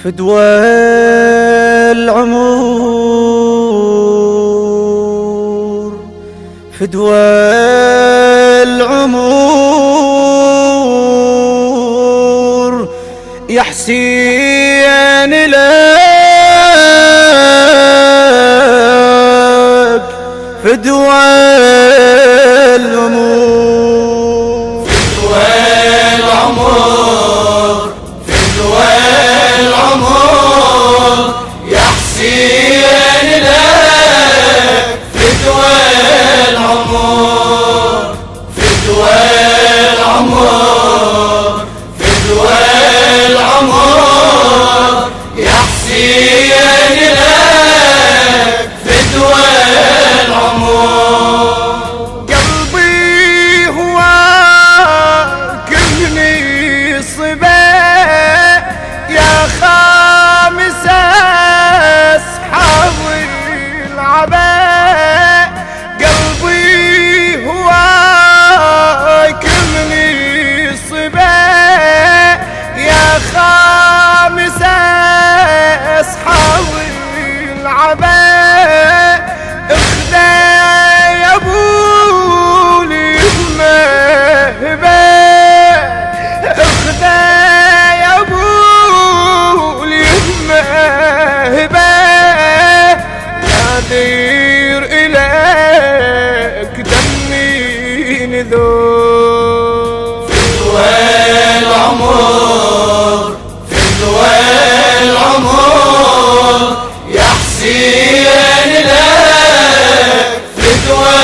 فدوى العمر فدوى العمر يا حسين لك فدوى العمر فدوى العمر فدوى العمر يا حسين لك فدوى العمر فدوى العمر فدوى العمر يا حسين لك فدوى العمر قلبي هو كمني صبا يا خامس أصحاب العباء قلبي هو كمني صبا يا خامس أصحاب العباء اخدى يا ابولي مهبه اخدى يا ابولي مهبه نادير اليك دمي نذور فدوى العمر فدوى العمر يا حسين لك فدوى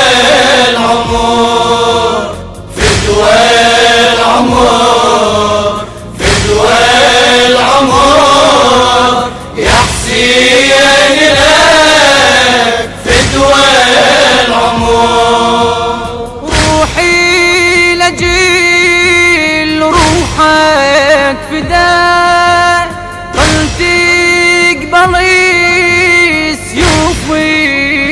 العمر فدوى العمر فدوى العمر يا حسين لك فدوى العمر روحي لجيل روحك فداء قلتي اقبلي سيوفي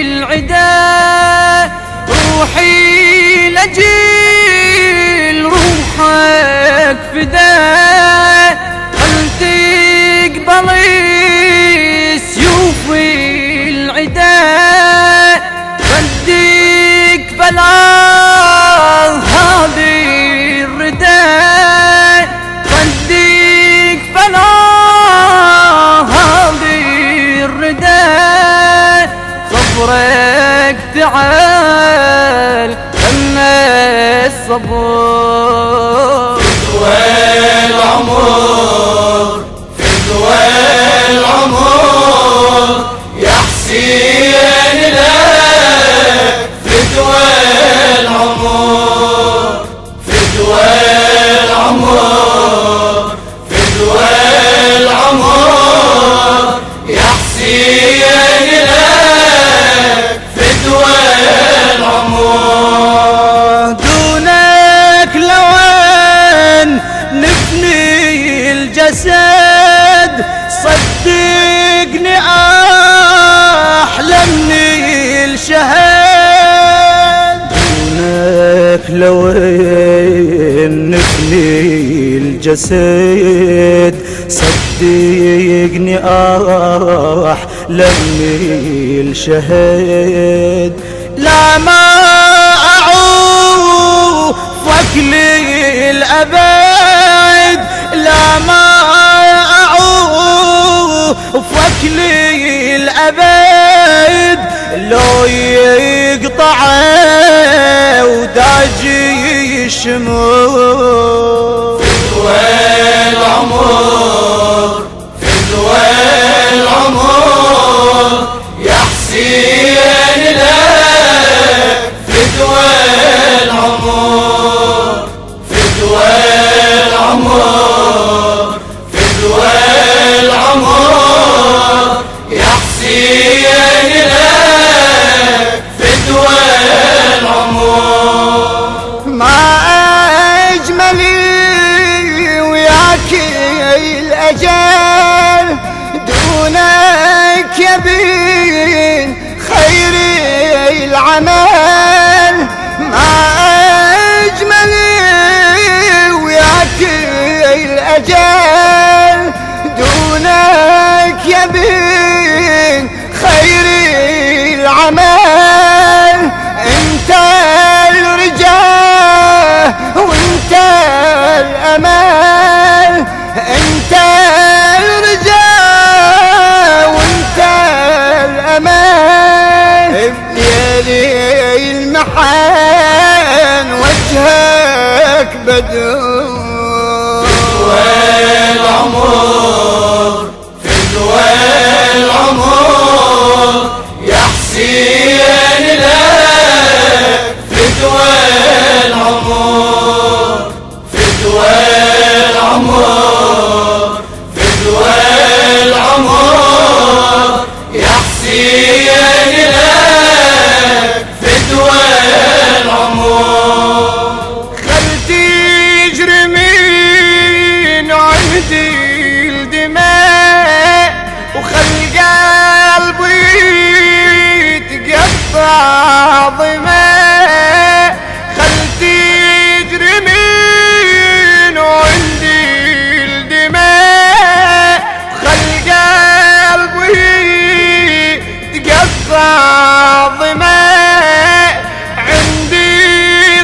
العدا روحي لجيل روحك فداء قلتي اقبلي سيوفي العدا ردك بلا هذه الرداء ردك بلا هذه الرداء صبرك تعال الناس صبر فدوى العمر فدوى العمر يا حسين لك فدوى العمر فدوى العمر فدوى العمر يا حسين لك فدوى العمر دونك لوين نفني الجسد صدقني أحلى من الشهد دونك لوين نفني الجسد صدقني أحلى من الشهد لا ما أعوفك للأبد لا ما أعوفك للأبد لو يقطع وداجي يشمر فدوى العمر فدوى العمر يا حسين لك فدوى العمر فدوى العمر فدوى العمر يا حسين لك فدوى العمر ما أجملي وياك الأجل دونك يبين خير العمل ما أجملي وياك الأجل دونك فدوى العمر فدوى العمر يا حسين لك فدوى العمر فدوى العمر فدوى العمر يا حسين لك فدوى العمر خلتي يجري من عندي الدماء وخل قلبي يتقطع ضماء خلتي يجري من عندي الدماء وخل قلبي يتقطع ضماء عندي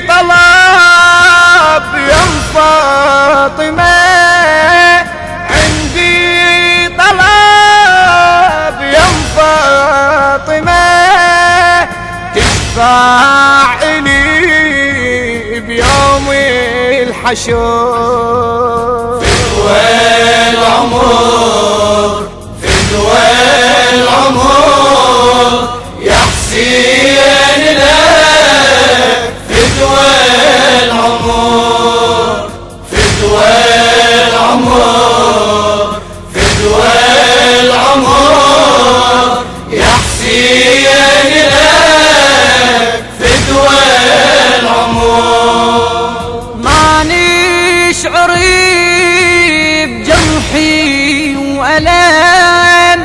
طلب يا فاطمة عندي طلب يا فاطمة تشفع لي بيوم الحشر فدوى العمر فدوى العمر يا حسين لك فدوى العمر فدوى العمر فدوى العمر يا حسين لك فدوى العمر ماني شعري بجرحي وألم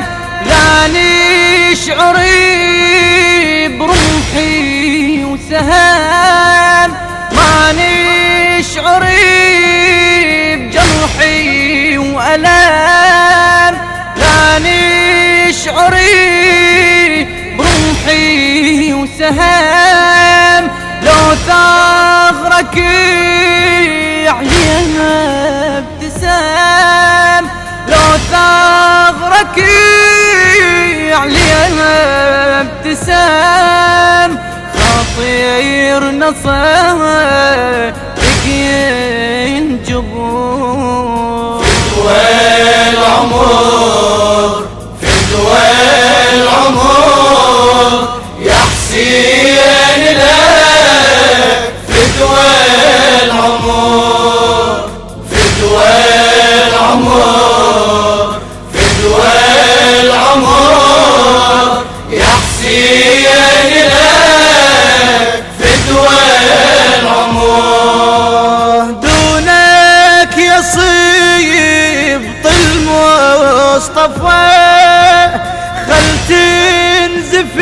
لاني شعري برمحي وسهام ماني شعري بجرحي وألم لاني شعري برمحي وسهام لو ثغرك عليها ابتسام لو ثغرك عليها ابتسام خطير نصرك ينجبون فدوى العمر فدوى العمر يا حسين لك فدوى العمر فدوى العمر فدوى العمر يا حسين لك فدوى العمر دونك يصيب طل مصطفى خل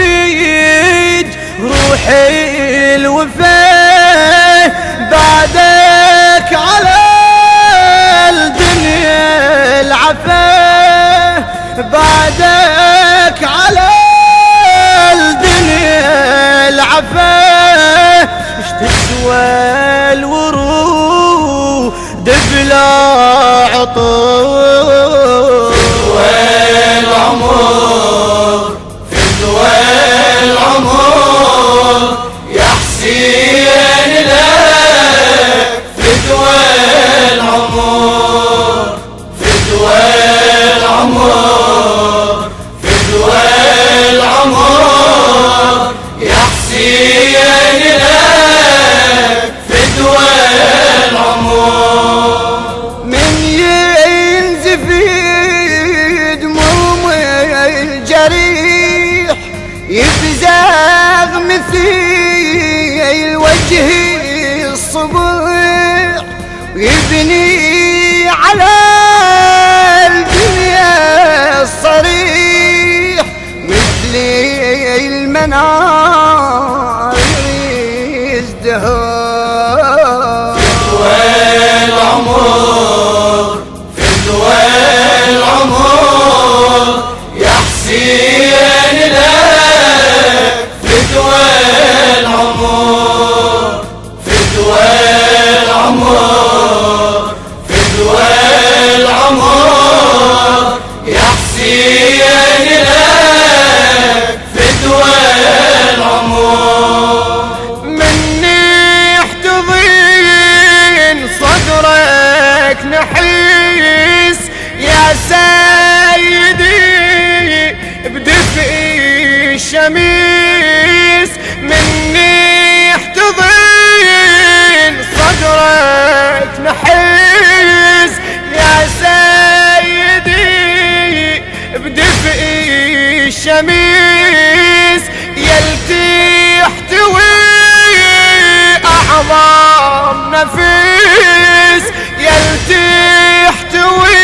تنزفيج روحي الوفا بعدك على الدنيا العفا بعدك على الدنيا العفا اش تسوى الورود بلا عطور فدوى العمر فدوى العمر يا حسين لك فدوى العمر فدوى العمر فدوى العمر يا حسين لك فدوى العمر من ينزف دموم الجريح يبزغ مثيل وجه الصبح ويبني على الدنيا الصريح مثل المنار يزدهر فدوى العمر فدوى العمر يا حسين لك فدوى العمر الشميس مني يحتضن صدرك نحس يا سيدي بدفء الشميس يلتي يحتوي أعظم نفيس يلتي يحتوي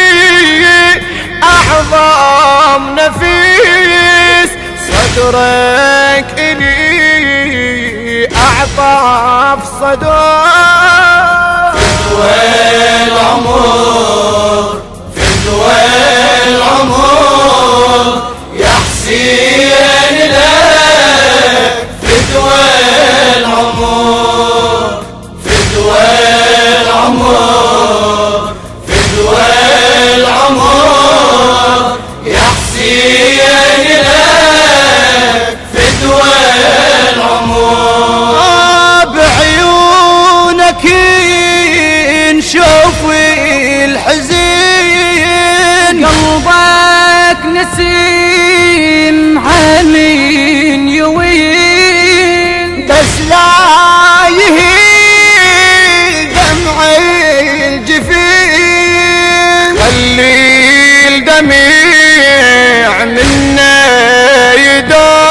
أعظم نفيس صدرك إلي أعطف صدر فدوى العمر فدوى العمر يا حسين لك فدوى العمر فدوى العمر فدوى العمر يا حسين لك فدوى العمر بعيونك نشوف الحزين قلبك نسيم حنين يوين بس لا يهيل دمع الجفين خلي الدميع منا يدور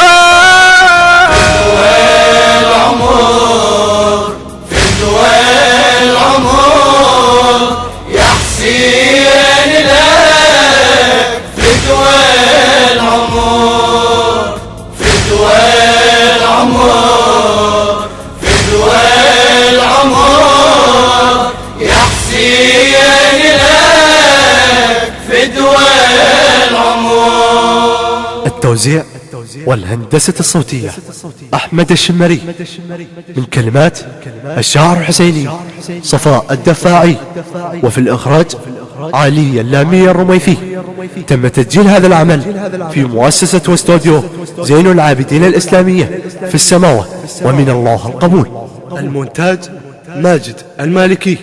العمر فدوى العمر يا حسين لك فدوى العمر فدوى العمر فدوى العمر يا حسين لك فدوى العمر. التوزيع والهندسة الصوتية أحمد الشمري، من كلمات الشاعر الحسيني صفاء الدفاعي، وفي الإخراج علي اللامي الرميثي. تم تسجيل هذا العمل في مؤسسة واستوديو زين العابدين الإسلامية في السماوة، ومن الله القبول. المونتاج ماجد المالكي.